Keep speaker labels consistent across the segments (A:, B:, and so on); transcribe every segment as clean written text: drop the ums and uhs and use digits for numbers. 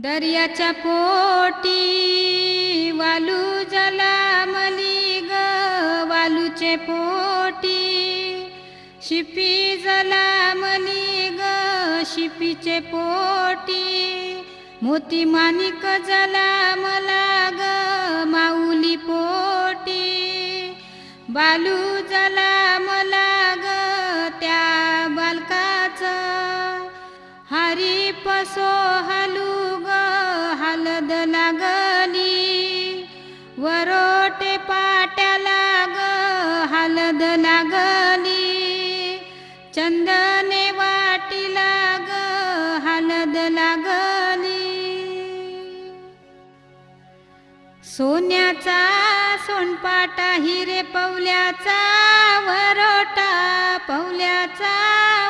A: दर्याच्या पोटी वालू जलामली ग, वालूचे पोटी शिपी जलामली ग, शिपीचे पोटी मोती माणिक जलामला ग, माऊली पोटी बालू जलामला ग, त्या बालकाचं हारी पसो हालू ग, हालद लागली वरोटे पाट्याला ग, हालद लागली चंदने वाटीला ग, हालद लागली सोन्याचा सोनपाटा हिरे पवल्याचा वरोटा, पवल्याचा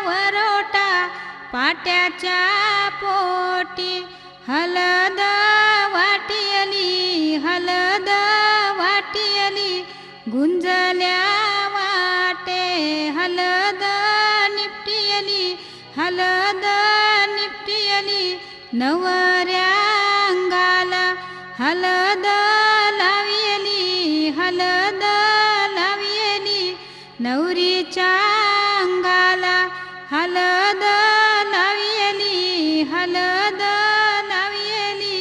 A: वरोटा पाट्याच्या पोटी हलद वाटियली, हलद वाटियली गुंजल्या वाटे, हलद निपटियली, हलद निपटियली नवऱ्या अंगाला हलद लावियली, हलद लावियली नवरीच्या अंगाला हलद लावियली, हलद लावियली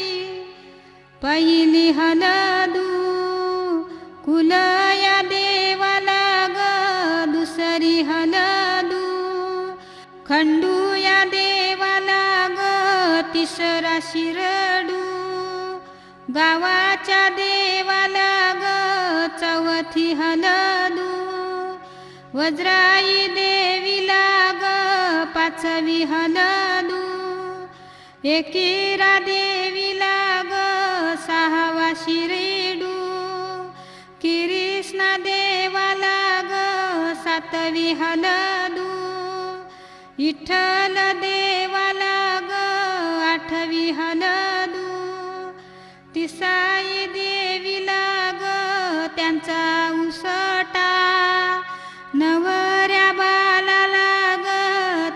A: पहिली हलदू कुलया देवाला ग, दुसरी हलदू खंडू या देवाला ग, तिसरा शिरडू गावाच्या देवाला ग, चौथी हलदू वज्राई देवीला ग, पाचवी हलदू एकीरा देवीला ग, सहावा शिरेडू कृष्णा देवाला ग, सातवी हलदू विठ्ठल देवाला ग, आठवी हलदू तिसाई देवीला ग, त्यांचा उसटा नवऱ्या बालाला ग,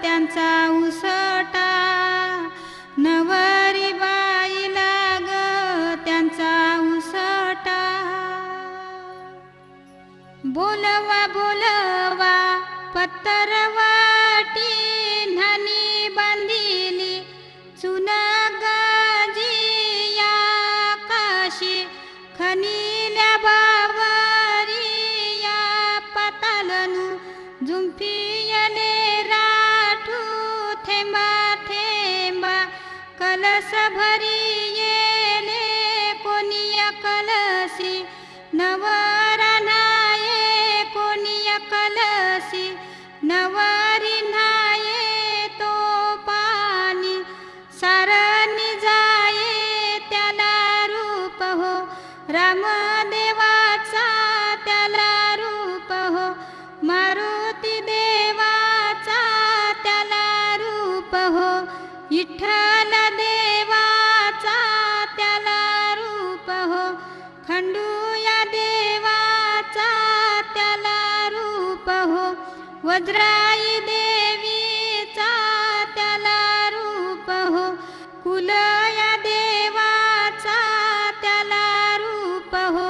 A: त्यांचा उसटा नवरी बाईला ग, त्यांचा उसटा बोलवा बोलवा पत्तर वाटी न्हाणी बांधिली चुना गाजिया काशी खनिल्या बावरिया पातालनु जुंपियले राठू थेंबा थेंबा कलस भरी येले कोनिया कलसी नवरा नाये कोनिया कलसी नवरी नाये तो पाणी सारणी जाये त्याला रूप हो रामदेवाचा त्याला रूप हो मारुती देवाचा त्याला रूप हो विठ्ठल देवाचा त्याला रूप हो खंडू या देवाचा त्याला रूप हो वज्राई देवीचा त्याला रूप हो कुलया देवाचा त्याला रूप हो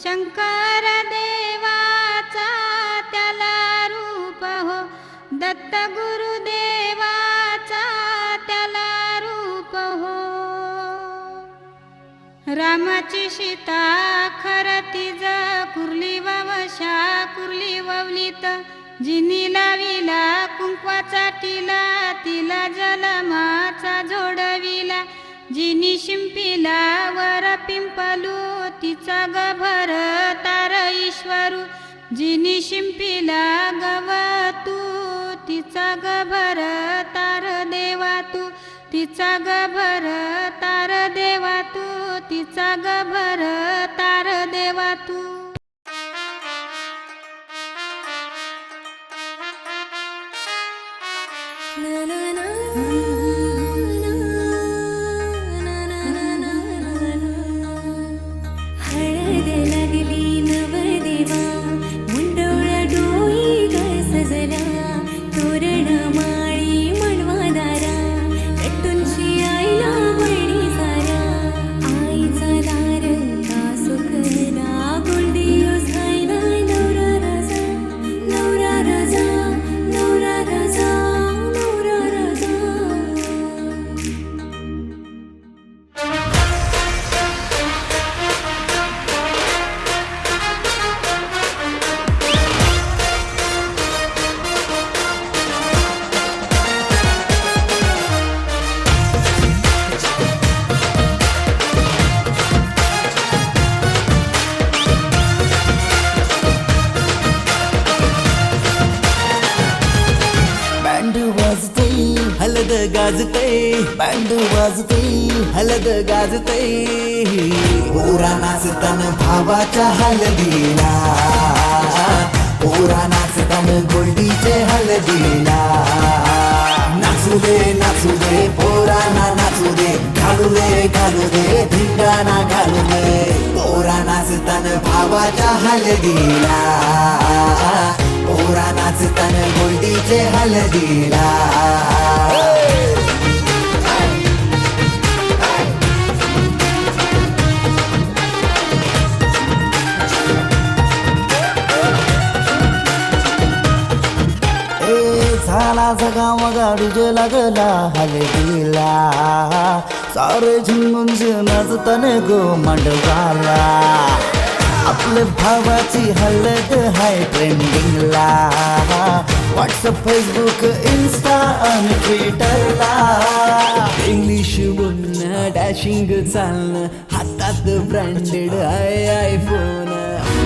A: शंकर देवाचा त्याला रूप हो दत्त गुरुदेवाचा त्याला रूप हो रामाची सीता खरतीज कुर्ली ववशा कुर्ली ववलीत जिनी लाविला कुंकवाचा टिला तिला जलमाचा जोडविला जिनी शिंपीला वर पिंपलू तिचा गभर तार ईश्वरू जिनी शिंपीला गवतू तिचा गभर तार देवा तू तिचा गभर तार देवा तू तिचा गभर तार देवा तू
B: हळद लागली नवदेवा मुंडोळ्या डोई ग सजला तोरण माळी म्हणवा दारा कट्टूनशी आईला बहिणी
C: वाजतय बँड वाजतय हलद गाजतय पोरा नाचतान भावाच्या हलदीला पोरा नाचतान गोल्डीचे हलदीला नाचू दे पोरांना नाचू दे घालू दे धिंगाणा घालू दे पोरा नाचतान भावाच्या हलदीला पोरा नाचतान गोल्डीचे हलदीला झाला जगा मगा डीजे लागला हलदीला सारे झुंबून नाचताना गो मांडवाला आपल्या भावाची हलद हाय ट्रेंडिंगला व्हॉट्सअप फेसबुक इन्स्टा आणि ट्विटरला इंग्लिश बोलणं डॅशिंग चालणं हातात ब्रँडेड आयफोन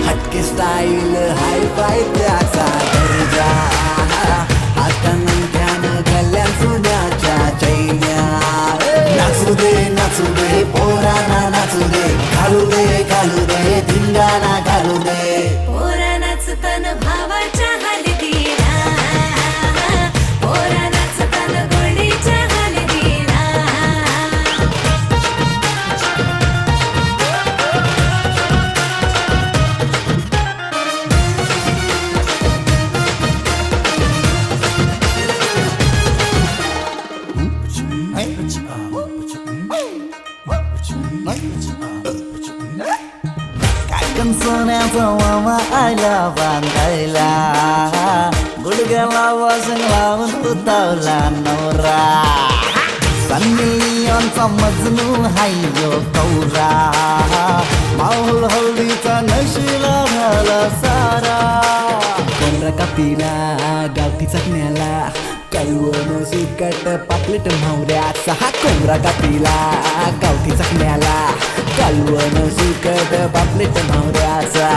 C: हटके स्टाईल हाय फाय त्याचा दर्जा आता नंत्यानं गल्ल्यान सोन्याच्या चैन्या नाचू दे पोरांना नाचू दे घालू दे धिंगाणा घालू दे
B: पोरा नाचतान भावाच्या हलदीला पोरा नाचतान गोडीच्या हलदीला
C: काकण सोन्याचा मामा आला बांधायला गुडघ्याला वाजून लावून उतावला नवरा सन्नियांचा मजनू हाय यो कौरा माहोल हळदीचा नशीला झाला सारा कोंबडा कापीला गावठी चकण्याला कळवण सुकट पापलेट म्हावऱ्याचा हा कोंबडा कापीला गावठी चकण्याला कळवण सुकट पापलेट म्हावऱ्याचा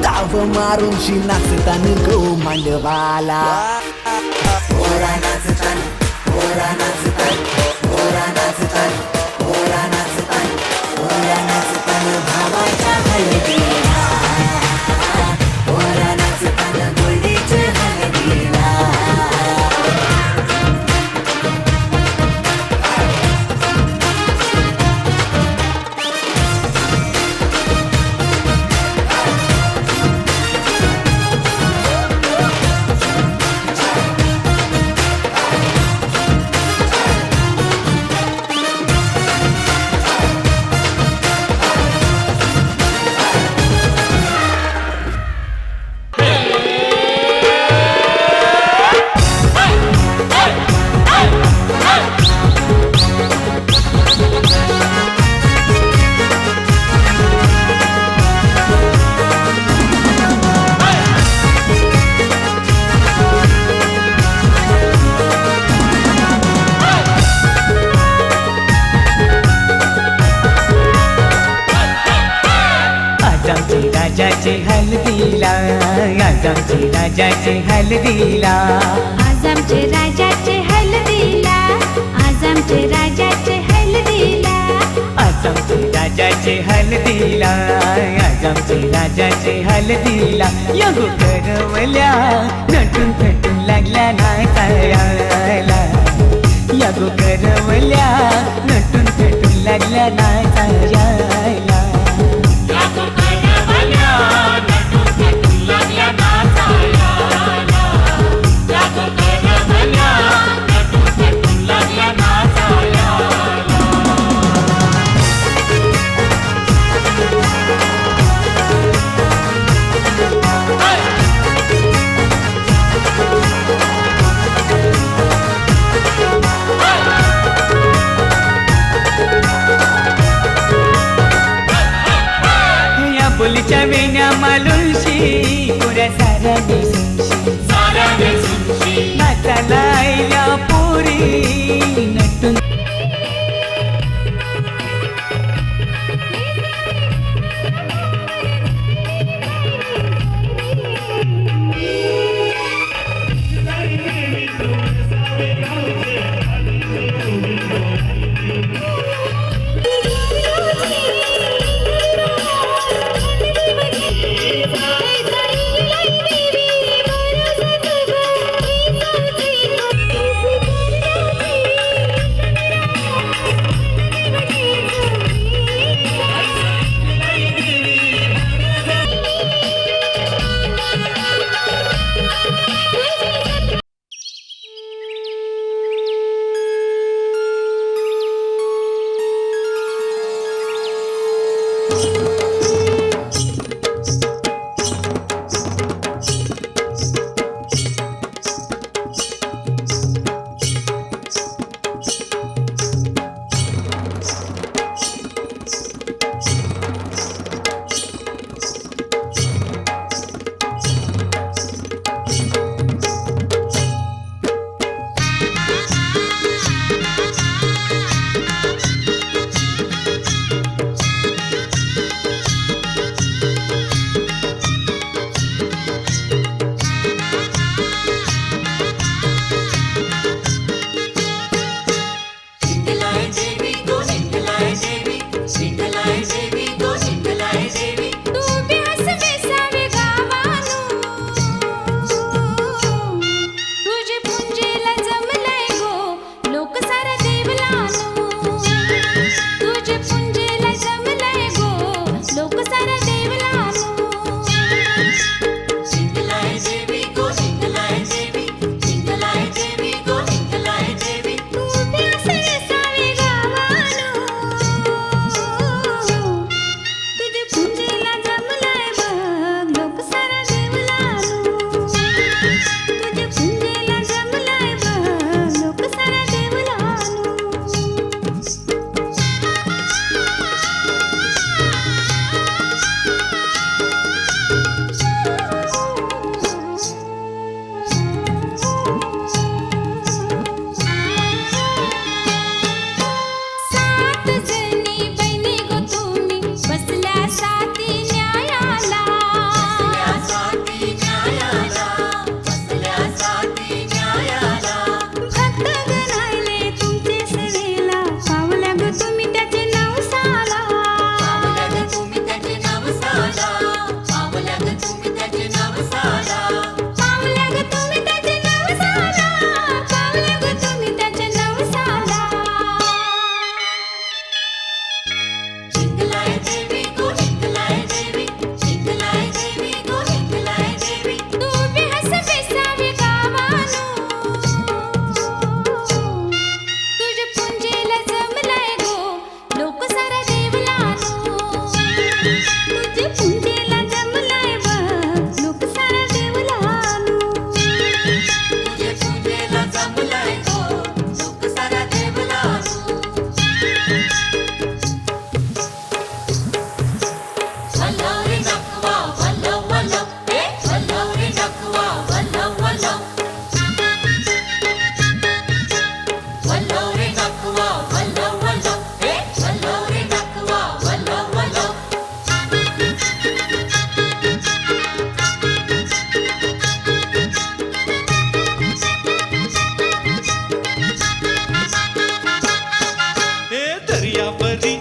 C: ताव मारून शी नाचतान गो मांडवाला पोरा नाचतान पोरा नाचतान पोरा नाचतान पोरा नाचतान पोरा नाचतान भावाच्या हलदीला पोरा नाचतान गोल्डीचे हलदीला
D: राजाचे हलदीला आज आमचे राजाचे हलदीला
A: आज आमचे राजाचे हलदीला आज आमचे राजाचे हलदीला
D: आज आमचे राजाचे हलदीला आज आमचे राजाचे हलदीला यगो करवल्या नटून थटून लागल्या नाचायला यगो करवल्या नटून थटून लागल्या नाचायला बोलीच्या वेण्या मालुंशी पुऱ्या साऱ्या नेसूनशी नाचायला आईल्या पोरी नटून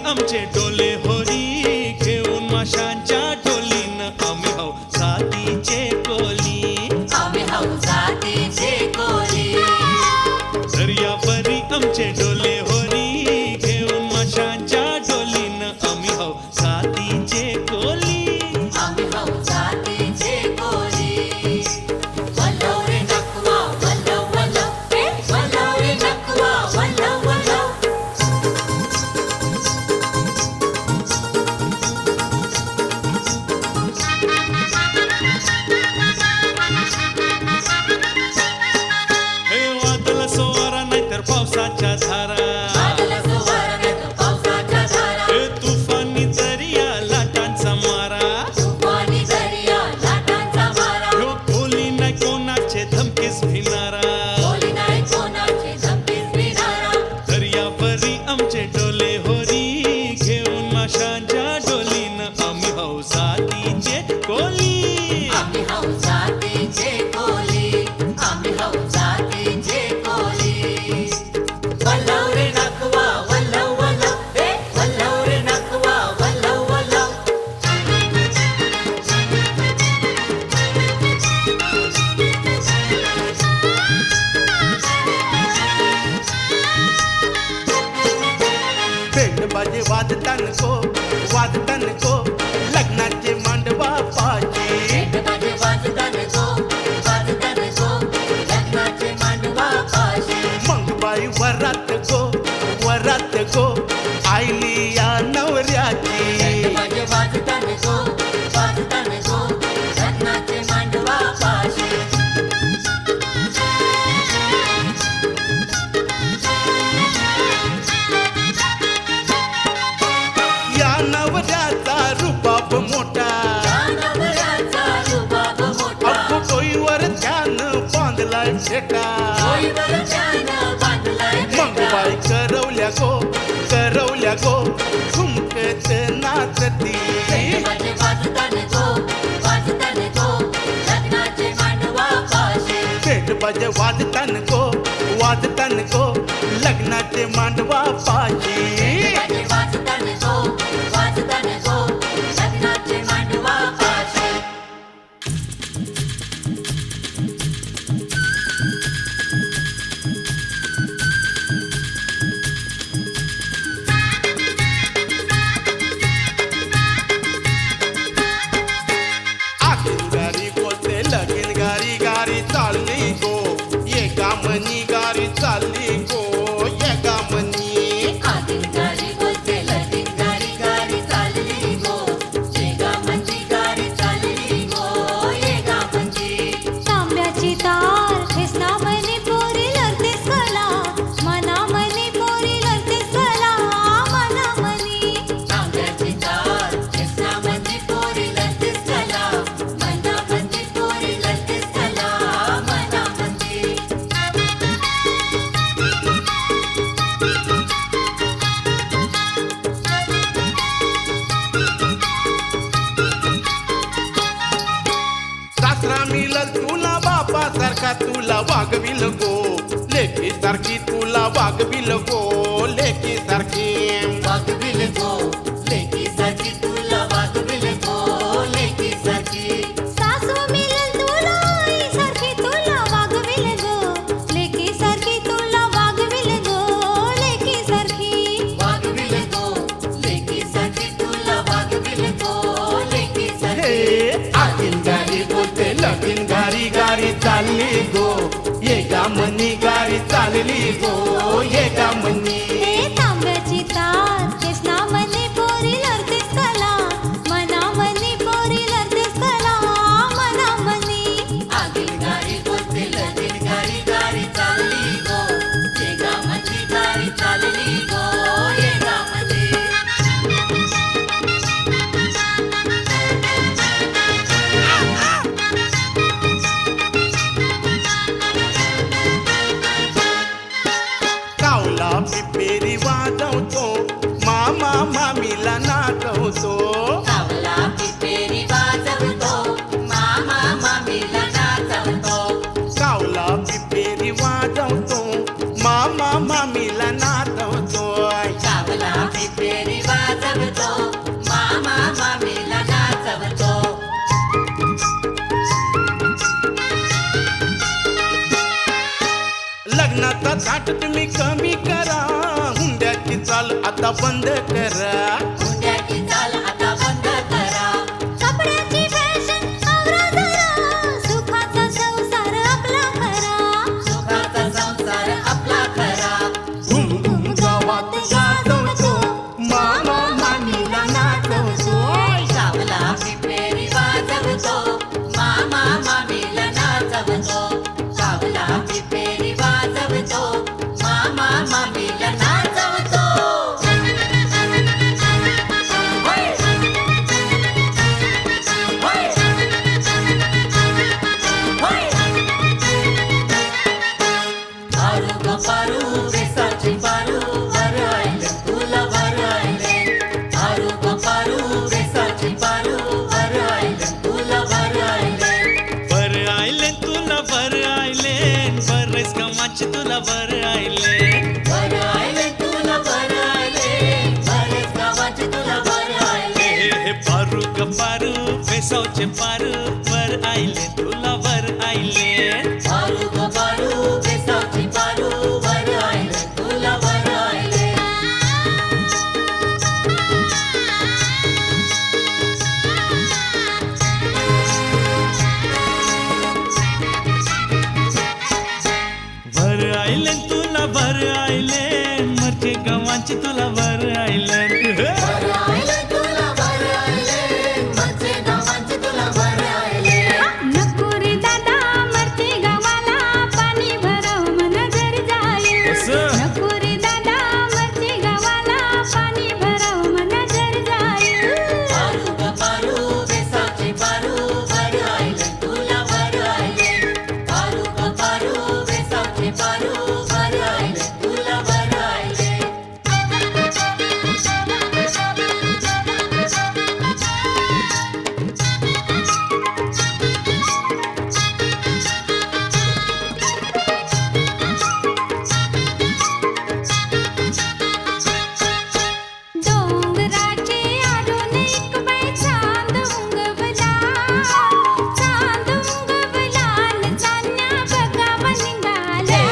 E: आमचे डोले होरी घेऊन माशांच्या डोलीनं आम्ही हो साथीचे कोली
B: आम्ही हाऊ जातीचे कोली
E: दर्यापरी आमचे डोले होरी घेऊन माशांच्या डोलीनं आम्ही हो साथीचे कोली
B: आम्ही हाऊ जातीचे कोली वल्लव रे नकवा वल्लव वल्लव वल्लव रे नकवा वल्लव वल्लव
E: हे वादळ सोवारा नाहीतर पावसाच्या धारा
B: बादल सुवारणे तो पावसाच्या धारा
E: हे तुफानी दर्या लाटांचा मारा
B: तुफानी दर्या लाटांचा मारा
E: ह्यो कोली नाही कोणाचे धमकीस भिनारा
B: कोली नाही कोणाचे धमकीस भिनारा
E: दर्यापरी आमचे डोले होरी घेऊन माशांच्या डोलीनं आम्ही हो साथीचे कोली
B: आम्ही हाऊ जातीचे कोली आम्ही हाऊ जातीचे कोली वल्लव रे नकवा वल्लव वल्लव वल्लव रे नकवा वल्लव वल्लव
F: पेट बाजे वाजतान को लग्नाचे मांडवा पाची
B: पेट बाजे वाजतान गो लग्नाचे मांडवा पाशी
F: मंगबाई वरात गो आईली या नवऱ्याची
B: पेट बाजे वाजतान गो लग्नाचे मांडवा पाशी
F: या नवऱ्याचा रुबाब मोठा
B: नवऱ्याचा रुबाब मोठा
F: अप्पू डोईवर ध्यान बांधलाय शेटा
B: डोईवर त्यानं बांधलाय
F: मंगबाई करवल्या गो झुमकेत नाचती
B: बाजे वाजतान गो लग्नाचे मांडवा पाशी
F: पेट बाजे वाजतान गो लग्नाचे मांडवा पाची
B: बाजे वाजतान गो लग्नाचे मांडवा पाशी
F: आगीन गारी बोलते लगीन गारी चालली गो एका मनी गारी चालली गो एका मनी
B: आगीन गाडी बोलते लगीन गाडी चालली गो शेगा मंदी गाडी चालली गो येगा मंदी
A: तांब्याची तार ठेसना मनी पोरी लढतेस कला मना मनी पोरी लढतेस कला मना मनी
B: तांब्याची तार कृष्णा मंदी पोरी लढतेस कला मना मंदी पोरी लढतेस कला मना मंदी
F: सासरा मिळल तुला बापा सारखा तुला वागविल गो लेकी सारखी तुला वागविल गो लेकी सारखी
B: वागविल गो लेकी साठी तुला वागविल गो लेकी साठी
A: सासू मिळेल तुला आई सारखी तुला वागविल गो लेकी सारखी तुला वागविल गो लेकी सारखी
B: वागविल गो लेकी साठी तुला वागविल गो लेकी साठी
F: हे आगीन गारी बोलते लगीन गारी चालली गो एका मनी गारी चालली गो एका मनी
A: हे तांब्याची तार ठेसना मनी पोरी लढतेस कला मना मनी पोरी लढतेस कला मना मनी
B: आगीन गाडी बोलते लगीन गाडी चालली गो शेगा मंदी गाडी चालली गो येगा मंदी
F: कावला पिपेरी वाजवतो मामा मामीला नाचवतो
B: कावला पिपेरी वाजवतो मामा मामीला नाचवतो
F: कावला पिपेरी वाजवतो मामा मामीला नाचवतो
B: कावला पिपेरी वाजवतो वाजवतो मामा मामीला नाचवतो
F: लग्नाचा थाट तुम्ही कमी करा हुंड्याची चाल आता बंद करा
B: हुंड्याची चाल आता बंद करा
A: कपड्याची फॅशन आवरा जरा सुखाचा संसार आपला खरा
B: सुखाचा संसार आपला खरा
F: धूम धूम गावात गाजवतो मामा मामीला नाचवतो
B: शावला पिपेरी वाजवतो मामा मामीला नाचवतो शावला पिपेरी वाजवतो मामा मामीला नाचवतो होय! होय! होय! पारू ग पारू बेसाची पारू वर आयले तुला वर आयले पारू ग पारू बेसाची पारू वर आयले तुला वर आयले
E: वर आयले तुला वर आयले बरेच कामाचे तुला वर आयले
B: वर आयले तुला वर आयले बरेच गावाचे तुला वर आयले
E: हे पारू ग पारू बेसावचे पारू वर आयले तुला वर आयले
B: पारू ग पारू बेसाची पारू वर आयले तुला वर आयले
E: वर आयले तुला वर आयले मरचे गावांचे तुला वर आयले
B: वर आयले तुला वर आयले मचे गावांचे तुला वर आयले
A: नको रे दादा मरते गावाला पाणी भरव मन घर जाईल
E: असं?
A: नको रे दादा मरते गावाला पाणी भरव मन घर जाईल
B: पारू ग पारू बेसाची पारू वर आयले तुला वर आयले पारू ग पारू बेसाची पारू वर आयले तुला वर आयले
A: डोंगराचे आरून एक बाई चांद उंगवला चांद उंगवला न चांदण्या बघावा निघाल्या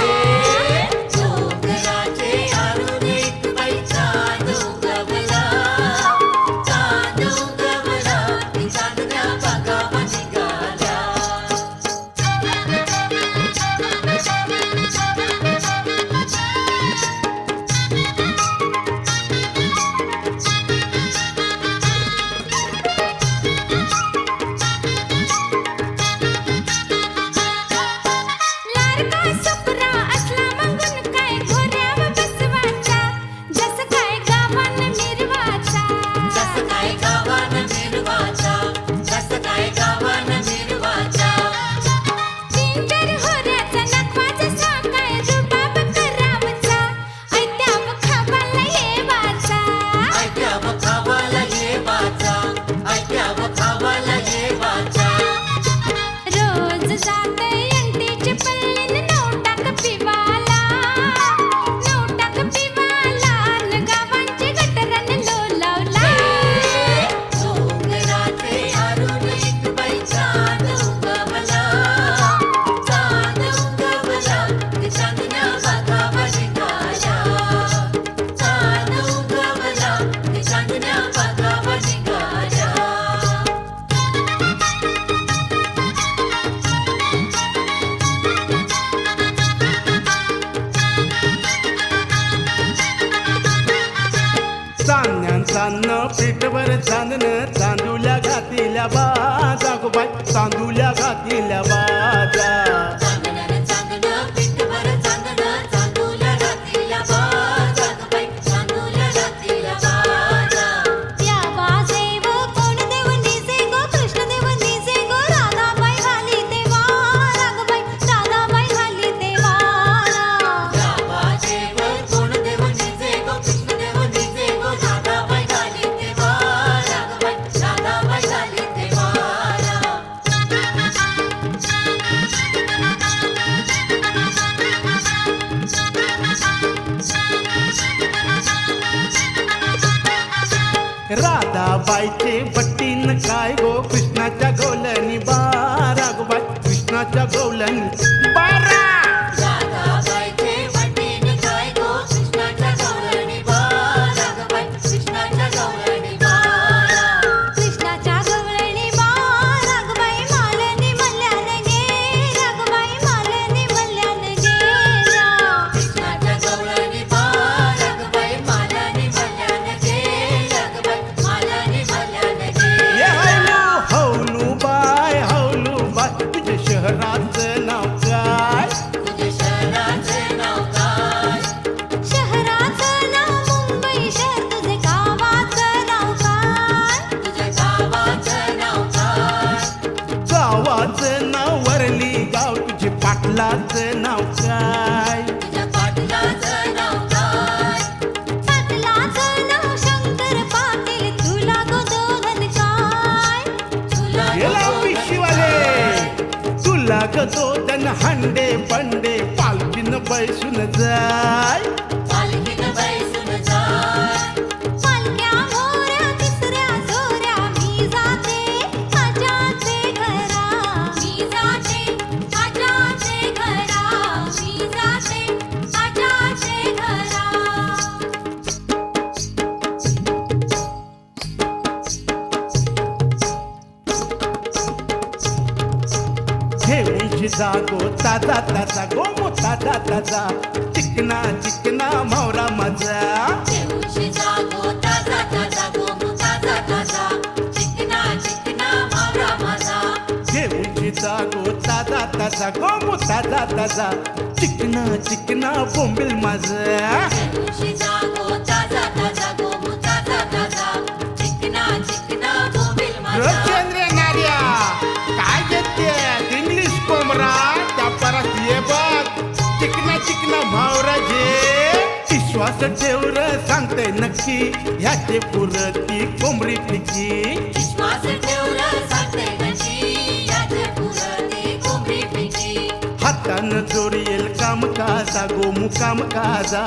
B: डोंगराचे आरून एक बाई चांद उगवला चांद उगवला ती चांदण्या बघावा निघाल्या
A: लाडका सुकरा असला मंगून काय घोड्यावर बसवाचा जसं काय गावान मिरवाचा
B: जसं काय गावान मिरवाचा जसं काय गावान मिरवाचा
A: पिंजर होऱ्याचा नखवाचा साकाय रुबाब करावचा ऐत्याव खावाला येवाचा
B: ऐक्याव खावाला ये वाचा ऐक्याव खावाला ये वाचा
A: रोज जाते अंटीचे पल्लीन नोटाक पिवाला न गावांचे गटरन लोलावला
B: डोंगराचे आरून एक बाई चांद उगवला चांद उगवला ती चांदण्या बघावा निघाल्या चांद उगवला ती चांदण्या बघावा निघाल्या
F: चांदण्यान चांदणं पीठवर चांदणं चांदुल्या घातिल्या बाजा गो बाई चांदुल्या घातिल्या बाजा
B: चांदण्यानं चांदणं पिठवर चांदणं चांदूला रातीला बाजा ग बाई चांदूला रातीला बाजा
A: त्या वाजेव कोण देव निजे गो कृष्ण देव निजे गो राधाबाई घाली देवारा ग बाई राधाबाई घाली देवारा
B: या बाजेवर कोण देव निजे गो कृष्ण देव निजे गो राधाबाई घाली देवारा ग बाई राधाबाई घाली देवारा
F: राधाबाईचे बट्टीन काय गो कृष्णाच्या गवलनी बारा गो बाई कृष्णाच्या गवलनी बारा
B: राधाबाईचे वटीन काय गो कृष्णाच्या गवळणी बारा ग बाई कृष्णाच्या गवळणी बारा
A: कृष्णाच्या गवळणी बारा ग बाई मालनी मल्यान गेल्या ग बाई मालनी मल्यान गेल्या
B: कृष्णाच्या गवळणी बारा ग बाई मालानी मल्यान गेल्या ग बाई मालानी मल्यान
F: ये
B: गेल्या
F: हौलू हौलू बाय तुझ्या शहराचं नाव काय
B: तुझे शहराचे नाव काय
A: शहराचं नाव मुंबई शहर तुझे गावाचं नाव काय
B: तुझ्या गावाचं नाव काय
F: गावाचं नाव वरली गाव तुझे पाटलाचं नाव काय
B: तुझ्या पाटलाचं नाव काय
A: पाटलाचं नाव शंकर पाटील तुला गो दोघन काय
B: तुला
F: गेला पिशीवाले तुला ग तो तन हंडे पंडे पालखीन बैसून जाय
B: पालखीनं बैसून जाय
A: पालक्या मोऱ्या तिसऱ्या जोऱ्या मी जाते आजाचे घरा मी जाते आजाचे घरा मी जाते आजाचे घरा
F: घेऊनची जागो ताजा ताजा गोमो ताजा ताजा चिकना चिकना मावरा माझा
B: देऊशी जागो ताजा ताजा गोमू ताजा ताजा चिकना चिकना मावरा माझा
F: घेऊनची जागो ताजा ताजा गोमो ताजा ताजा चिकना चिकना बोंबील माझा
B: देऊशी जागो ताजा ताजा गोमू ताजा ताजा चिकना चिकना बोंबील माझा
F: चंद्र नार्या काय घेते इंग्लिश कोमरा त्या परत ये बघ चिकना चिकना भावराजे विश्वास ठेव र सांगते नक्की ह्याचे पुरती कोंबरी पिकी
B: विश्वास ठेवलं सांगते कशी याचे पुरती कोंबडी पिकी
F: हातानं जोडील काम काजा गोमू काम काजा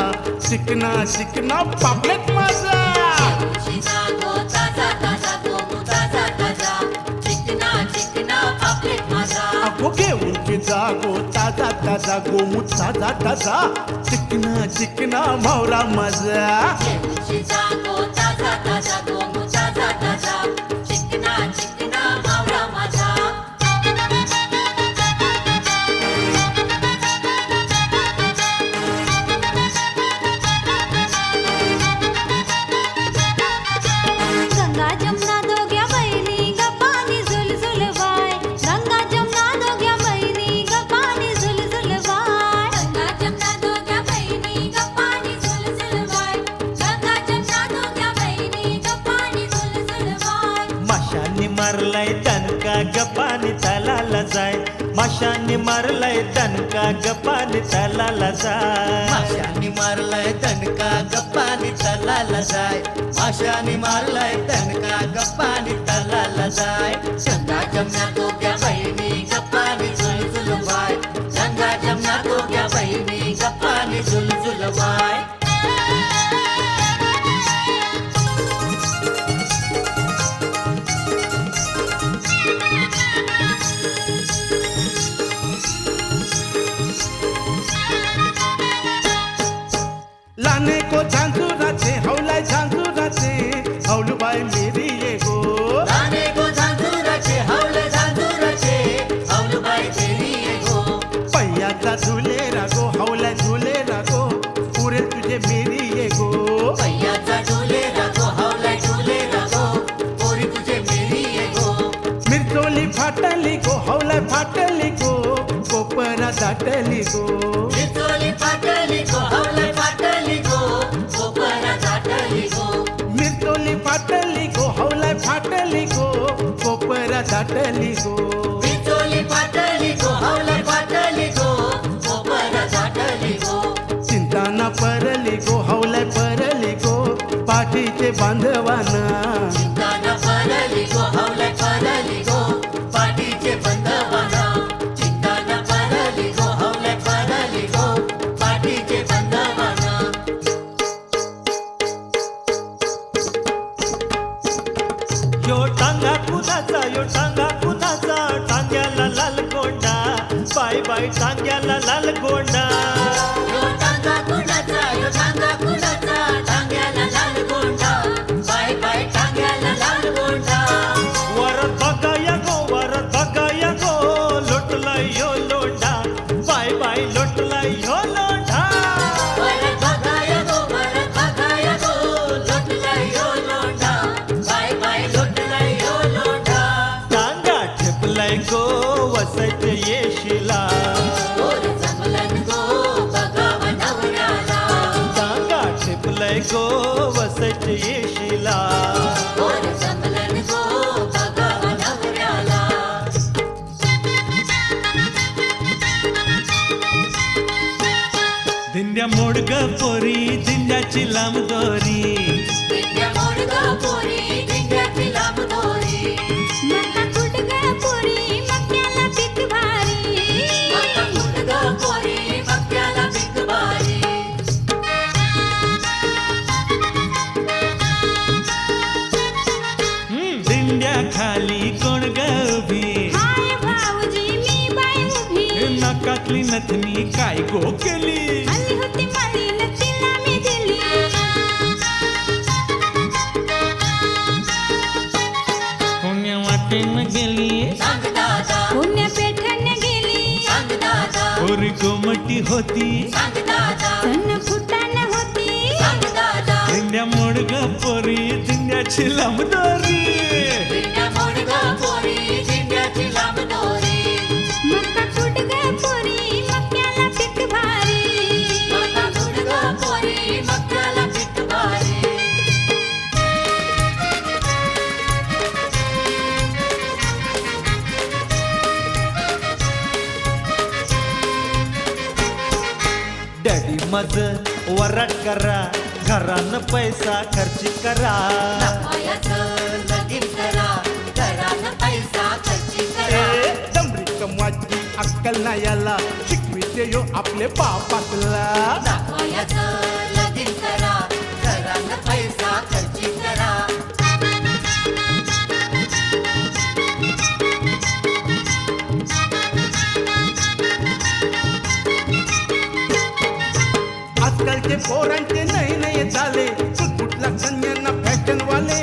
F: चिकना चिकना पापलेट माझा
B: देऊशी जागो ताजा ताजा गोमू ताजा ताजा चिकना चिकना पापलेट माझा
F: अगो घेऊनची जागो ताजा ताजा गोमू ताजा ताजा चिकना चिकना मावरा माझा
B: देऊशी जागो ताजा ताजा गोमू ताजा ताजा चिकना चिकना मावरा माझा
A: गंगा जमुना दोघ्या बहिणी गप्पानी झुलझुल वाय गंगा जमुना दोघ्या बहिणी गप्पानी झुलझुल वाय गंगा जमुना दोघ्या बहिणी गप्पानी झुलझुल वाय गंगा जमुना दोघ्या बहिणी गप्पानी झुलझुल वाय
G: माशांनी मारलाय दणका गपानी तलाला जाय माशांनी मारलाय दणका गपानी तलाला जाय
C: माशांनी मारलाय दणका गप्पानी तलाला जाय माशांनी मारलाय दणका गप्पानी तलाला जाय गंगा जमना दोघ्या बहिणी गप्पानी झुलझुल वाय गंगा जमना दोघ्या बहिणी गप्पानी झुलझुल वाय
F: लाने को झांझुराचे हौलाय झांझुराचे हौलूबाई मेरी ये गो
C: लाने को झांझुराचे झांझुराचे हौलूबाई तेरी ये गो
F: पैयाचा झुले रागो हौलाय झुले रागो पुरे तुझे मेरी ये गो
C: पैयाचा झुले रागो हौलाय झुले रागो पोरी तुझे मेरी ये गो
F: मिरचोली फाटली गो हौलाय फाटली गो कोपरा दाटली गो
C: मिरचोली फाटली गो हौलाय फाटली गो कोपरा दाटली गो
F: मिरचोली फाटली गो हौलाय फाटली गो कोपरा दाटली गो
C: मिरचोली फाटली गो हौलाय फाटली गो कोपरा दाटली गो
F: चिंता ना परली गो हौलाय परली गो पाठीचे बांधवाना
C: चिंताना परली गो हौलाय परली गो पाठीचे बंधवाना चिंताना परली गो हौलाय परली गो पाठीचे बंधवाना
G: यो टांगा कुणाचा यो टांगा कुणाचा टांग्याला लाल गोंडा बाय बाय टांग्याला लाल गोंडा
B: यो टांगा कुणाचा यो टांगा कुणाचा टांग्याला लाल गोंडा बाय बाय टांग्याला लाल गोंडा
G: वरत बघाया गो लोटला यो लोंढा बाय बाय लोटला यो लोंढा
B: वरत बघाया गो लोटला यो लोंढा बाय बाय लोटला यो लोंढा
G: टांगा ठेपलाय गो वसत येशिला
B: ओर जमलन गो बघाव नवऱ्याला
G: टांगा ठेपलाय गो वसत येशिला
B: ओर जमलन गो बघाव नवऱ्याला
E: दिंड्या मोडग पोरी दिंड्याची लांब दोरी
B: दिंड्या मोडगा पोरी दिंड्याची लांब दोरी
A: मका कुटगा पोरी मक्याला पीक भारी
B: मका मुलगा पोरी मक्याला पीक भारी
E: दिंड्या खाली कोण ग उभी
A: हाय भाऊजी मी बाई उभी
E: नाकातली नथनी काय गो केली
A: आली होती माळीला तिला मी दिली
E: कोण्या वाटेन गेली
B: सांग दादा
A: पुण्या पेठाने गेली
B: सांग दादा
E: पोरी कोमटी होती
B: सांग दादा
A: सण फुटाने होती
B: सांग दादा
E: दिंड्या मोडग पोरी दिंड्याची लांब दोरी
B: दिंड्या मोडगा पोरी दिंड्याची लांब दोरी
A: मका कुटगा पोरी मक्याला पीक भारी
B: मका मुलगा पोरी मक्याला पीक भारी
G: डॅडी मज वराट करा घरानं पैसा खर्च करा
B: नफायाचं लगीन करा घरानं पैसा खर्ची करा
F: डमरी कमवाची अक्कल नाही याला शिकविते यो आपले बापातला
B: नफायाचं लगीन करा घरानं पैसा खर्ची करा
F: आजकालचे पोरांचे नाही नाही झाले सुटला कन्यांना फॅशन वाले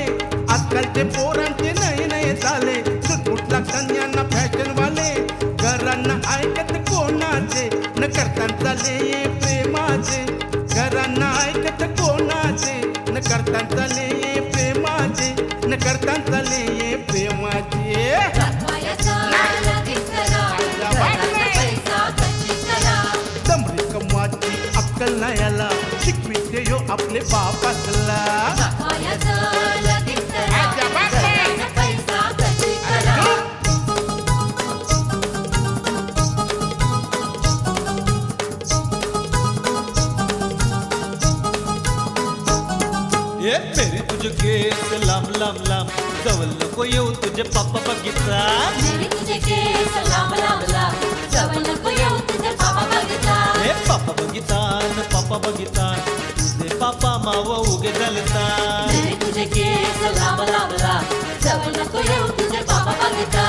F: आजकालचे पोरांचे नाही झाले सुटला कन्यांना फॅशन वाले घरांना ऐकत कोणाचे न करता चाले प्रेमाचे घरांना ऐकत कोणाचे न करता चाले प्रेमाचे न करता चाले प्रेमाचे
B: नफायाचं लगीन करा घरानं पैसा खर्ची करा
F: दमरी कमवाची अक्कल नाही याला शिकविते यो आपले बापातला
B: नफायाचं लगीन करा घरानं पैसा खर्ची करा
G: ए मेरी तुझे केस लांब लांब लांब जवळ नको येऊ तुझे पापा बघितला
B: मेरी तुझे केस लांब लांब लांब जवळ नको येऊ तुझे बाबा बघितला
G: ए पापा बघितान तुझे पापा माव उगे जलतान
B: मेरी तुझे केस लांब लांब लांब जवळ नको येऊ तुझे बाबा बघितला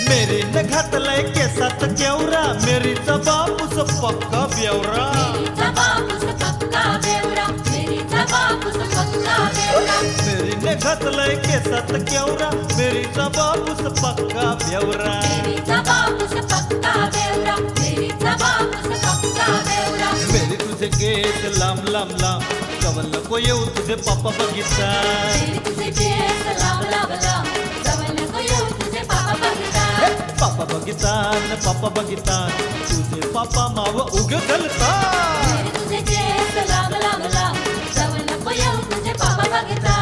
G: मेरी न घातलंय केसात केवरा मेरीचा बापूस पक्का बेवरा
B: मेरीचा बापूस पक्का बेवरा मेरीचा बापूस पक्का बेवरा
G: मेरीने घातलंय केसात केवरा मेरीचा बापूस पक्का बेवरा
B: मेरीचा बापूस पक्का बेवरा मेरीचा बापूस पक्का बेवरा
G: मेरी तुझे केस लांब लांब लांब कवल नको येऊ तुझे पापा बघितला
B: मेरी तुझे केस लांब लांब लांब जवळ नको येऊ तुझे बाबा बघितला
G: पापा बघितान तुझे पापा माव उगे जलता
B: मेरी तुझे केस लांब लांब लांब जवळ नको येऊ तुझे बाबा बघितला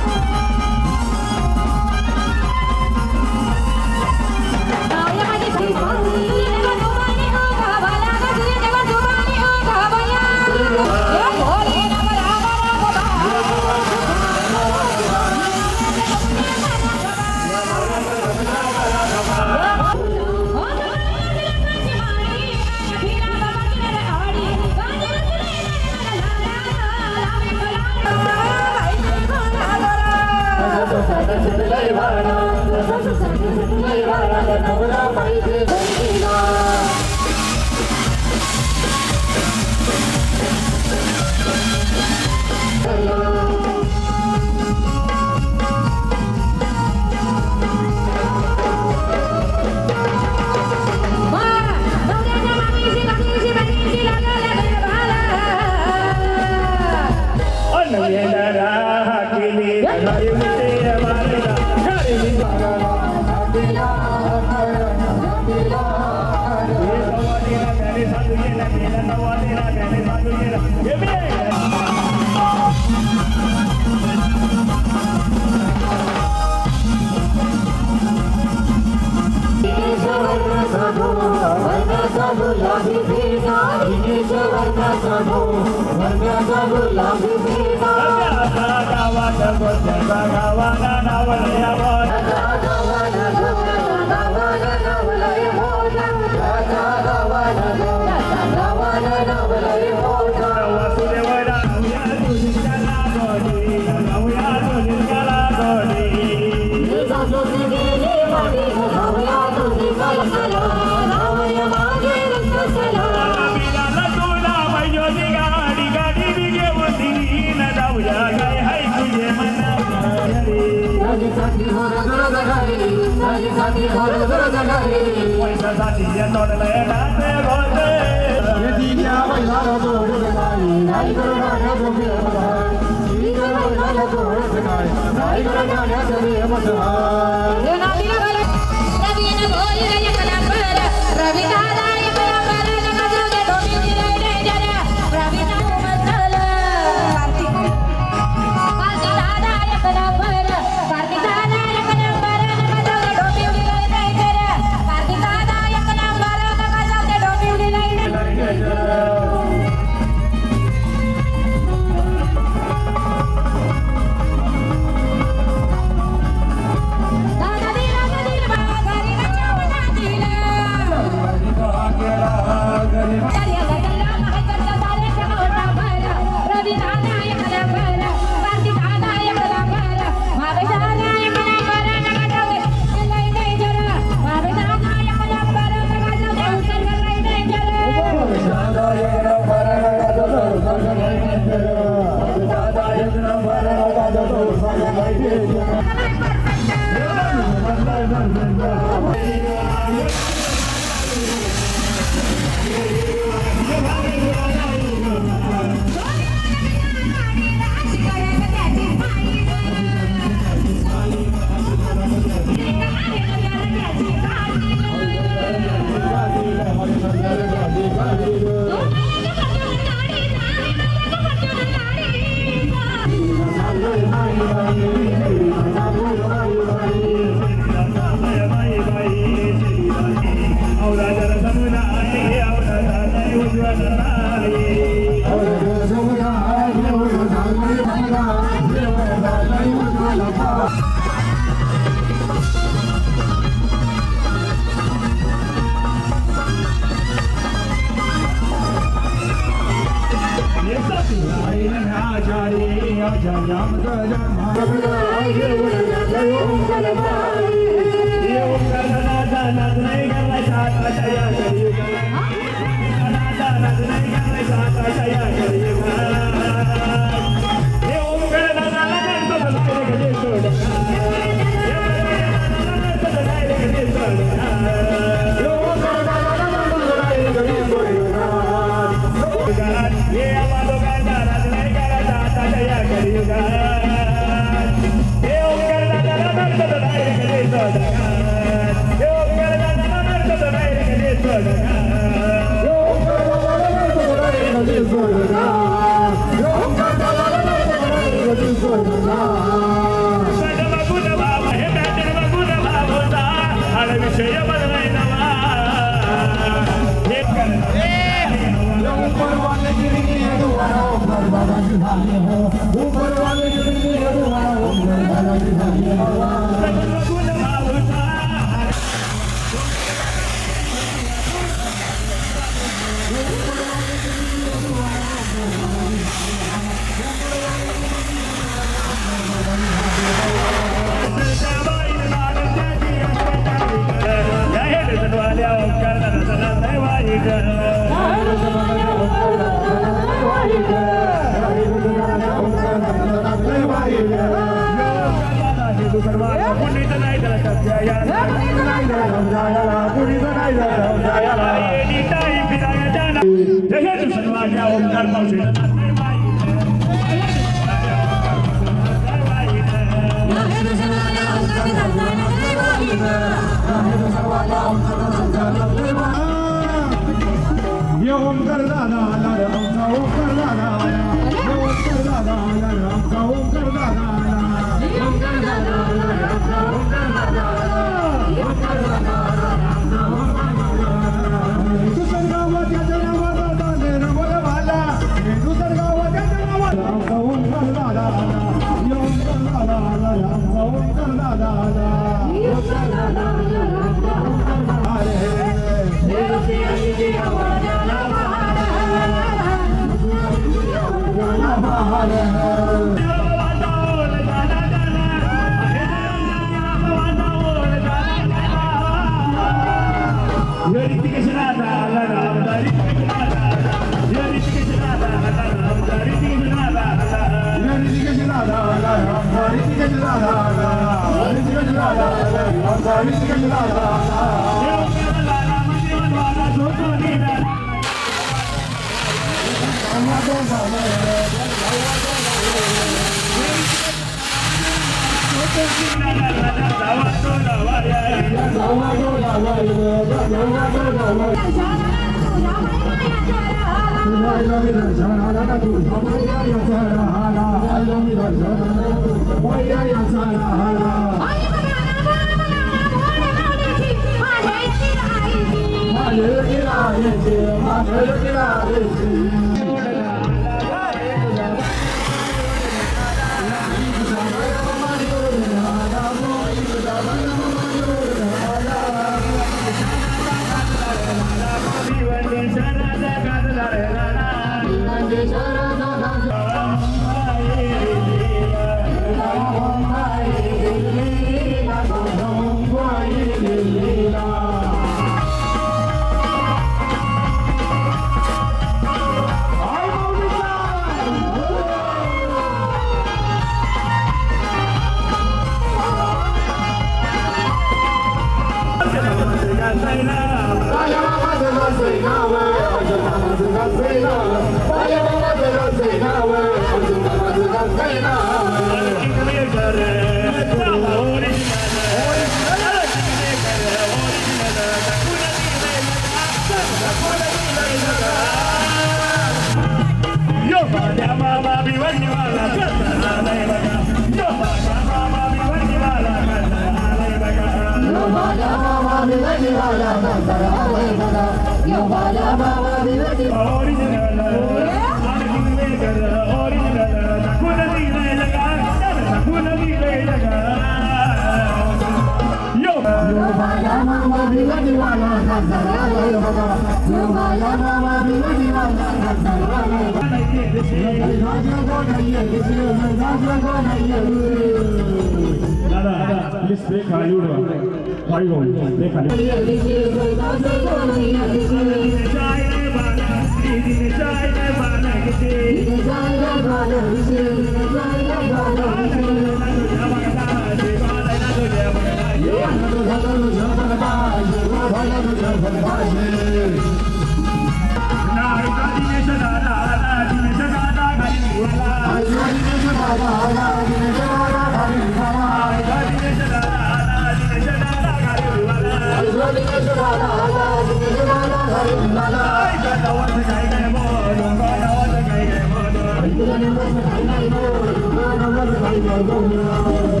H: Thank you.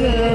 H: Yeah.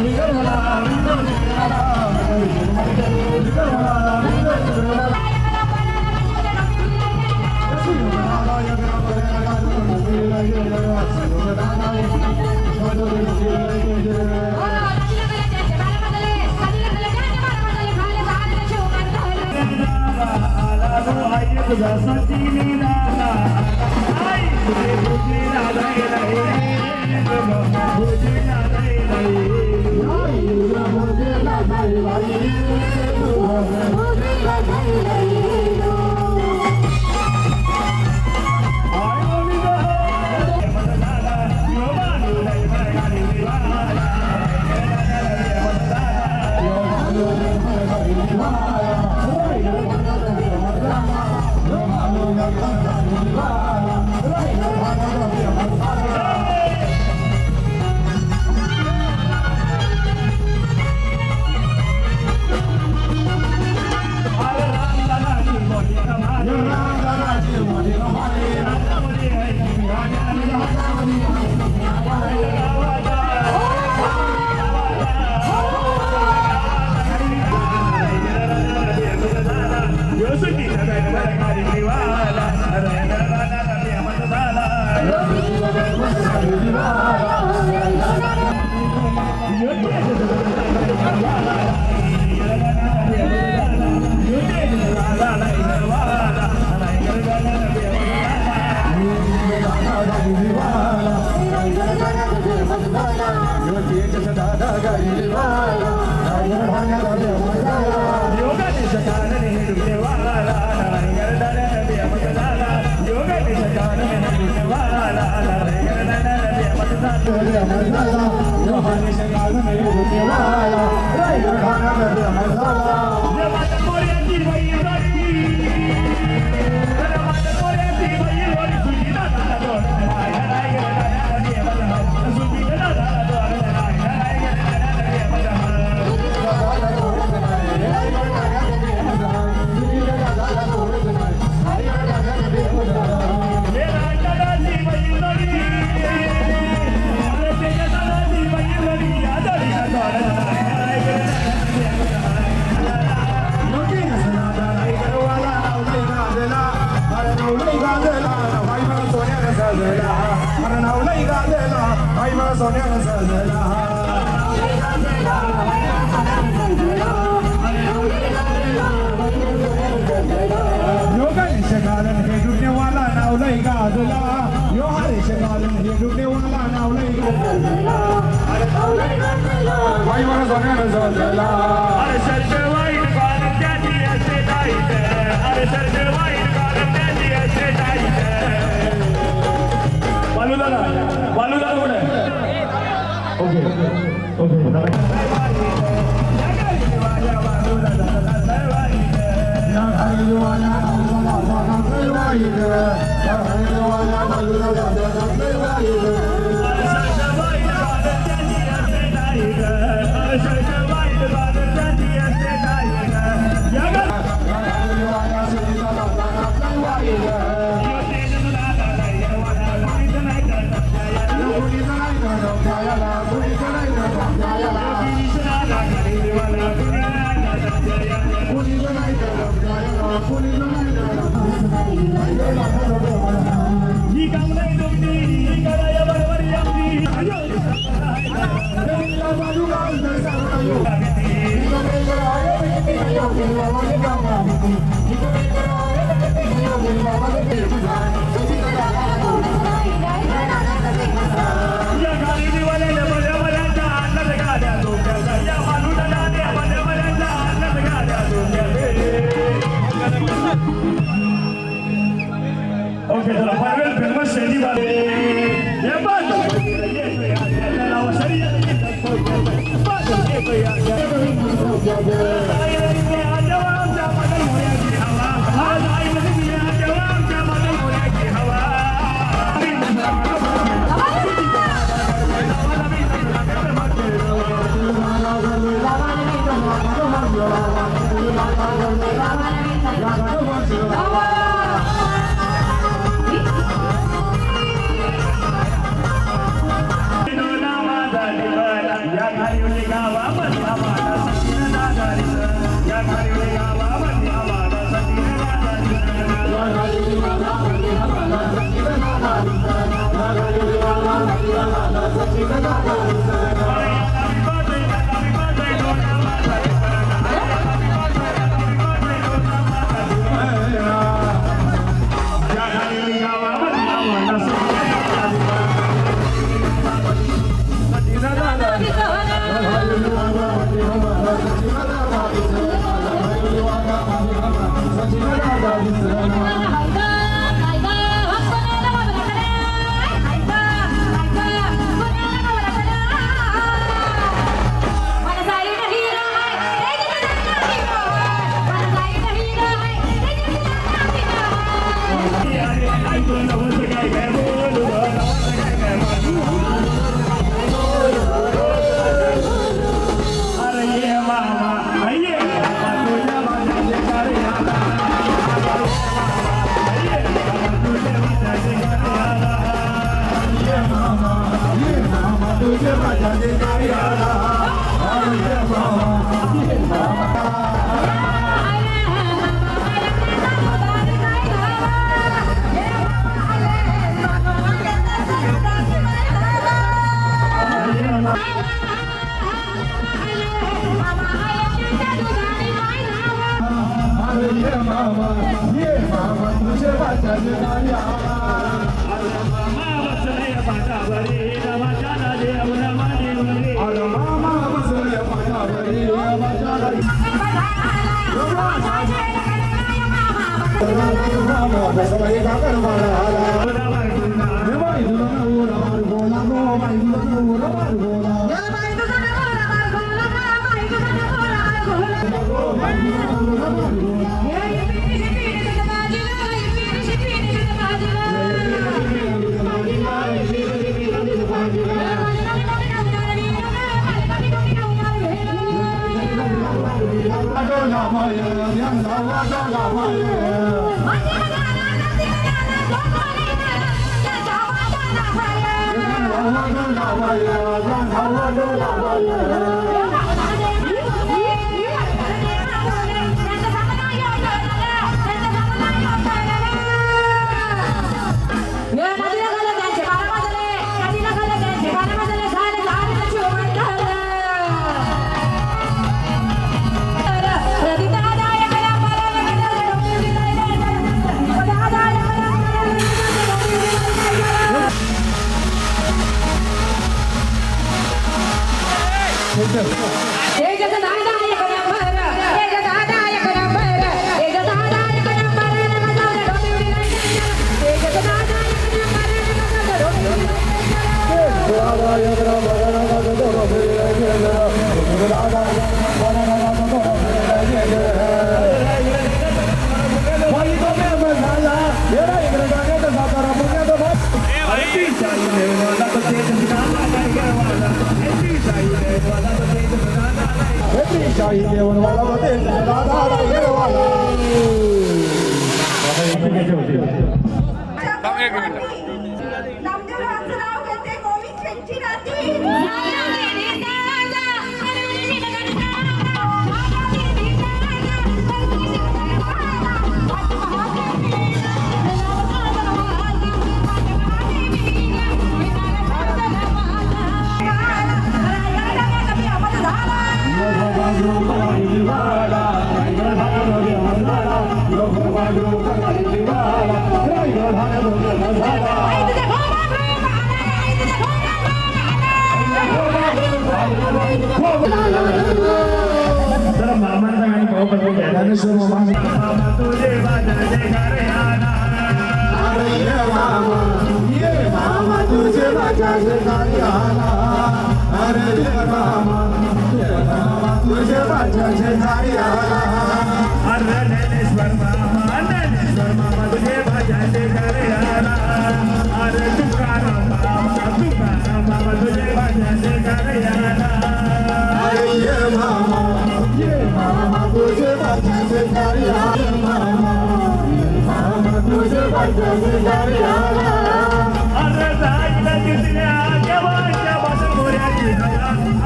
H: नामदेवरावांचं नाव घेते गोविंद शेट्टी राठी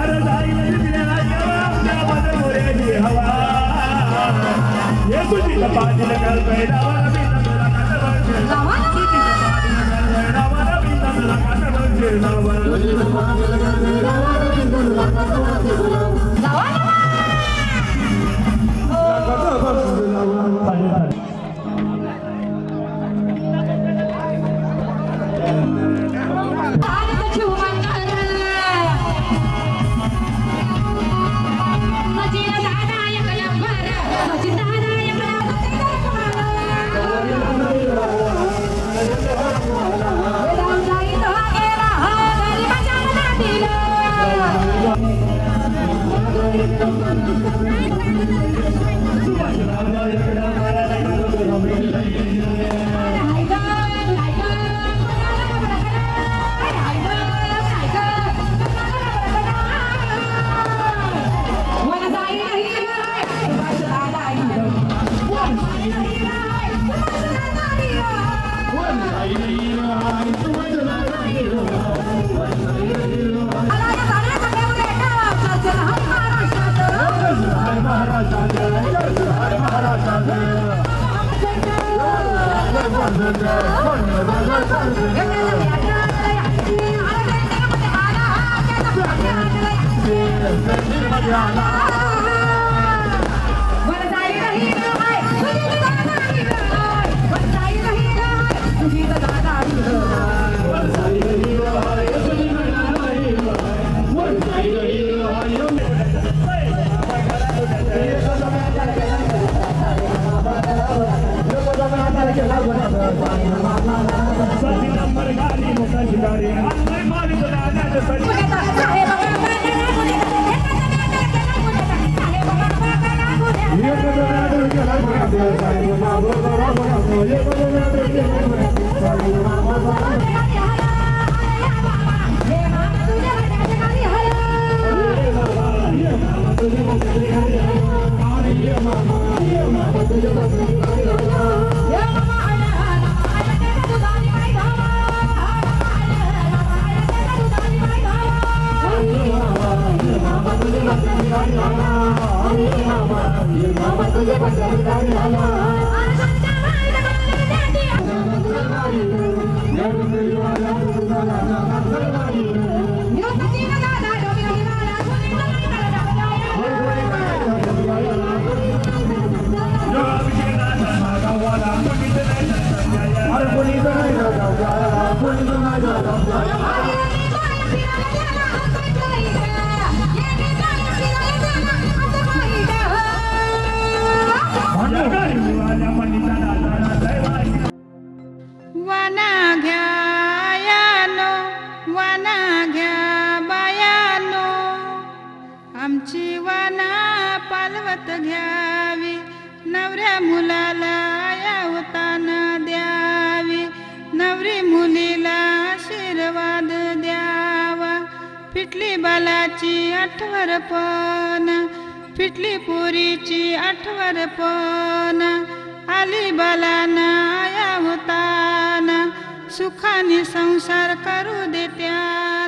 G: अरे
I: वाना घ्या यानो, वाना घ्या बायानो, आमची वाना पालवत घ्यावी, नवऱ्या मुलाला यावताना द्यावी, नवरी मुलीला आशीर्वाद द्यावा. फिटली बालाची आठवर पण, फिटली पोरीची आठवर पण, आली बालाना या होताना, सुखाने संसार करू दे त्या